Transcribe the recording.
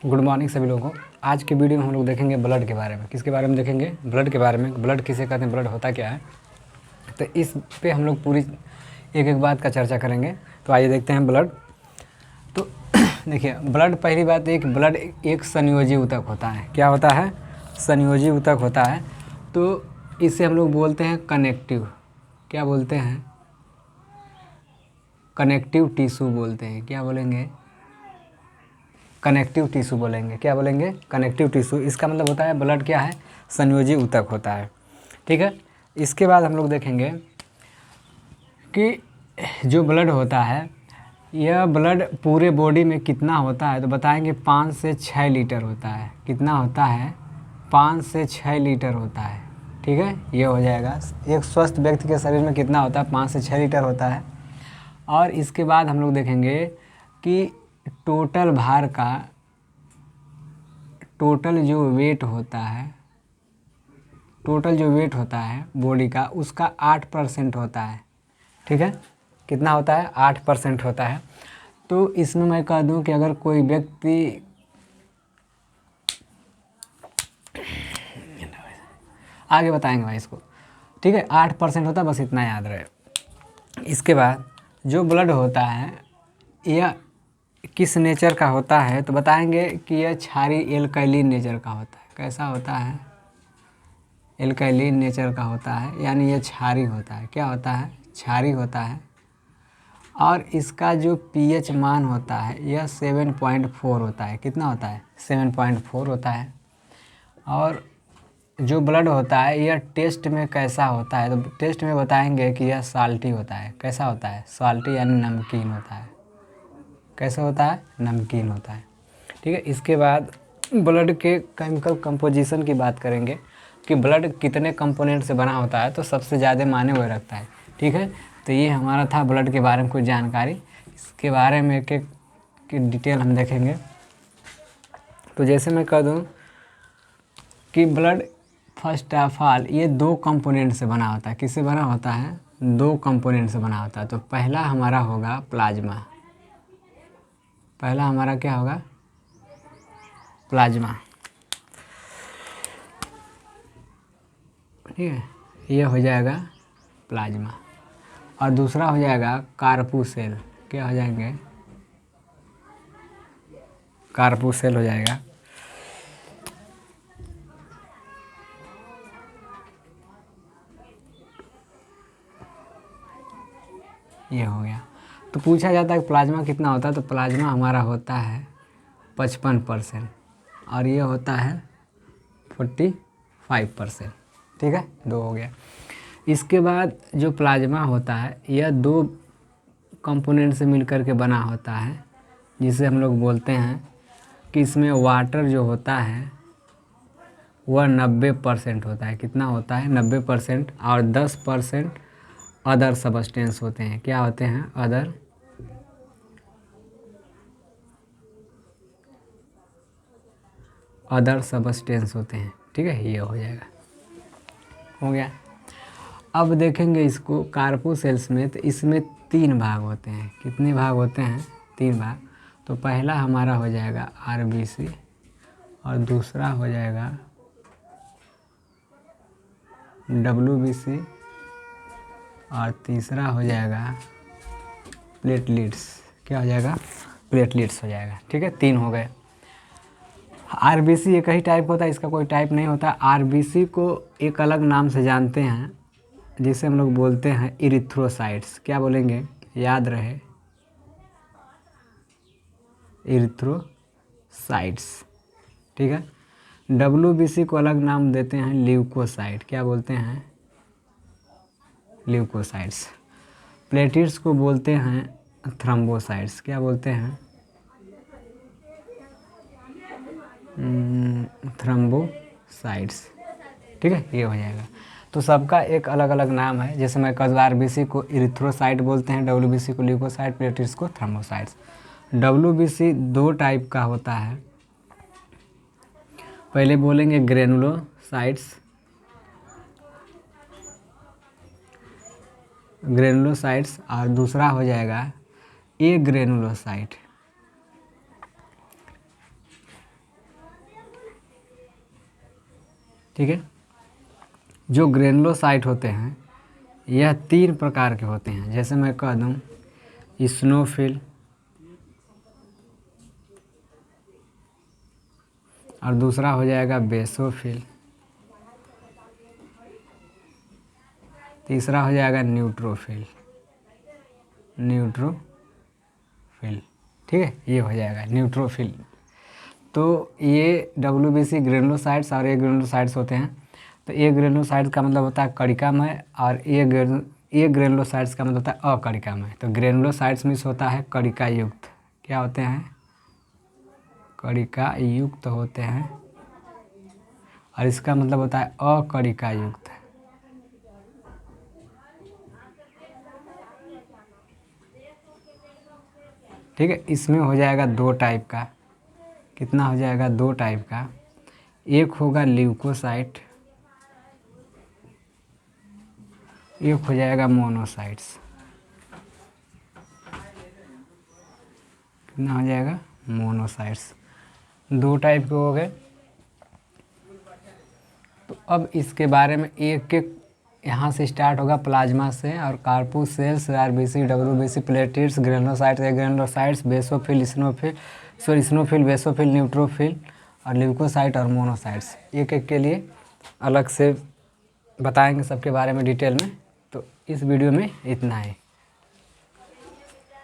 Good morning सभी लोगों को। आज के वीडियो में हम लोग देखेंगे ब्लड के बारे में। किसके बारे में देखेंगे? ब्लड के बारे में। ब्लड किसे कहते हैं, ब्लड होता क्या है, तो इस पे हम लोग पूरी एक एक बात का चर्चा करेंगे। तो आइए देखते हैं ब्लड। तो देखिए, ब्लड, पहली बात एक, ब्लड एक संयोजी ऊतक होता है। क्या होता है? संयोजी ऊतक होता है। तो इसे हम लोग बोलते हैं कनेक्टिव, क्या बोलते हैं? कनेक्टिव टिश्यू बोलते हैं। क्या बोलेंगे? कनेक्टिव टिश्यू बोलेंगे। क्या बोलेंगे? Connective tissue. इसका मतलब होता है ब्लड क्या है? संयोजी ऊतक होता है। ठीक है। इसके बाद हम लोग देखेंगे कि जो ब्लड होता है, यह ब्लड पूरे बॉडी में कितना होता है, तो बताएंगे 5 से 6 लीटर होता है। कितना होता है? 5 से 6 लीटर होता है। ठीक है, ये हो जाएगा। एक स्वस्थ व्यक्ति के शरीर में कितना होता है? 5 से 6 लीटर होता है। और इसके बाद हम लोग देखेंगे कि टोटल भार का, टोटल जो वेट होता है, टोटल जो वेट होता है बॉडी का, उसका 8% होता है। ठीक है, कितना होता है? 8% होता है। तो इसमें मैं कह दूं कि अगर कोई व्यक्ति, आगे बताएंगे भाई इसको। ठीक है, 8% होता है, बस इतना याद रहे। इसके बाद जो ब्लड होता है, यह किस नेचर का होता है, तो बताएंगे कि यह क्षारीय एल्कैलिन नेचर का होता है। कैसा होता है? एल्कैलिन नेचर का होता है, यानी यह क्षारीय होता है। क्या होता है? क्षारीय होता है। और इसका जो पीएच मान होता है, यह 7.4 होता है। कितना होता है? 7.4 होता है। और जो ब्लड होता है, यह टेस्ट में कैसा होता है, तो टेस्ट में बताएंगे कि यह साल्टी होता है। कैसा होता है? साल्टी, यानी नमकीन होता है। कैसा होता है? नमकीन होता है। ठीक है। इसके बाद ब्लड के केमिकल कंपोजिशन की बात करेंगे कि ब्लड कितने कंपोनेंट से बना होता है, तो सबसे ज़्यादा मायने वह रखता है। ठीक है, तो ये हमारा था ब्लड के बारे में कुछ जानकारी। इसके बारे में एक एक की डिटेल हम देखेंगे। तो जैसे मैं कह दूँ कि ब्लड फर्स्ट ऑफ ऑल ये 2 कंपोनेंट से बना होता है। किससे बना होता है? 2 कंपोनेंट से बना होता है। तो पहला हमारा होगा प्लाज्मा। पहला हमारा क्या होगा? प्लाज्मा। ठीक है, ये हो जाएगा प्लाज्मा। और दूसरा हो जाएगा कार्पूसेल। क्या हो जाएंगे? कार्पूसेल हो जाएगा। ये हो गया। तो पूछा जाता है कि प्लाज्मा कितना होता है, तो प्लाज्मा हमारा होता है 55% और ये होता है 45%। ठीक है, 2 हो गया। इसके बाद जो प्लाज्मा होता है, यह 2 कंपोनेंट से मिलकर के बना होता है, जिसे हम लोग बोलते हैं कि इसमें वाटर जो होता है वह 90% होता है। कितना होता है? 90%। और 10% अदर सबस्टेंस होते हैं। क्या होते हैं? अदर सबस्टेंस होते हैं। ठीक है, ये हो जाएगा। हो गया। अब देखेंगे इसको कार्पोसेल्स में, तो इसमें 3 भाग होते हैं। कितने भाग होते हैं? 3 भाग। तो पहला हमारा हो जाएगा आरबीसी, और दूसरा हो जाएगा डब्ल्यूबीसी, और तीसरा हो जाएगा प्लेटलेट्स। क्या हो जाएगा? प्लेटलेट्स हो जाएगा। ठीक है, 3 हो गए। आरबीसी एक ही टाइप होता है, इसका कोई टाइप नहीं होता। आरबीसी को एक अलग नाम से जानते हैं, जिसे हम लोग बोलते हैं इरिथ्रोसाइट्स। क्या बोलेंगे? याद रहे, इरिथ्रोसाइट्स। ठीक है। डब्ल्यूबीसी को अलग नाम देते हैं ल्यूकोसाइट। क्या बोलते हैं? ल्यूकोसाइट्स। प्लेटलेट्स को बोलते हैं थ्रम्बोसाइट्स। क्या बोलते हैं? थ्रम्बोसाइट्स। ठीक है, ये हो जाएगा। तो सबका एक अलग अलग नाम है। जैसे मैं कह दूँ, आरबीसी को इरिथ्रोसाइट बोलते हैं, डब्ल्यूबीसी को ल्यूकोसाइट, प्लेटलेट्स को थ्रम्बोसाइट्स। डब्ल्यूबीसी 2 टाइप का होता है। पहले बोलेंगे ग्रेनुलोसाइट्स, ग्रेनुलोसाइट्स, और दूसरा हो जाएगा ए ग्रेनुलोसाइट। ठीक है। जो ग्रेनुलोसाइट होते हैं यह 3 प्रकार के होते हैं, जैसे मैं कह दूँ इस्नोफिल और दूसरा हो जाएगा बेसोफिल, तीसरा हो जाएगा न्यूट्रोफिल। ठीक है, ये हो जाएगा न्यूट्रोफिल। तो ये WBC ग्रेनुलोसाइट्स और ए ग्रेनुलोसाइट्स होते हैं। तो ए ग्रेनुलोसाइट्स का मतलब होता है कणिकामय और ए ग्रेनुलोसाइट्स का मतलब होता है अकणिकामय। तो ग्रेनुलोसाइट्स मीन्स होता है कणिका युक्त। क्या होते हैं? कणिका युक्त होते हैं, और इसका मतलब होता है अकणिका युक्त। ठीक है, इसमें हो जाएगा 2 टाइप का। कितना हो जाएगा? 2 टाइप का। एक होगा ल्यूकोसाइट, एक हो जाएगा मोनोसाइट्स। कितना हो जाएगा? मोनोसाइट्स। 2 टाइप के हो गए। तो अब इसके बारे में एक एक यहाँ से स्टार्ट होगा प्लाज्मा से, और corpus cells, RBC, WBC, platelets, granulocytes, granulocytes, basophil, eosinophil, basophil, neutrophil और ल्यूकोसाइट और मोनोसाइट्स। एक एक के लिए अलग से बताएंगे सबके बारे में डिटेल में। तो इस वीडियो में इतना ही।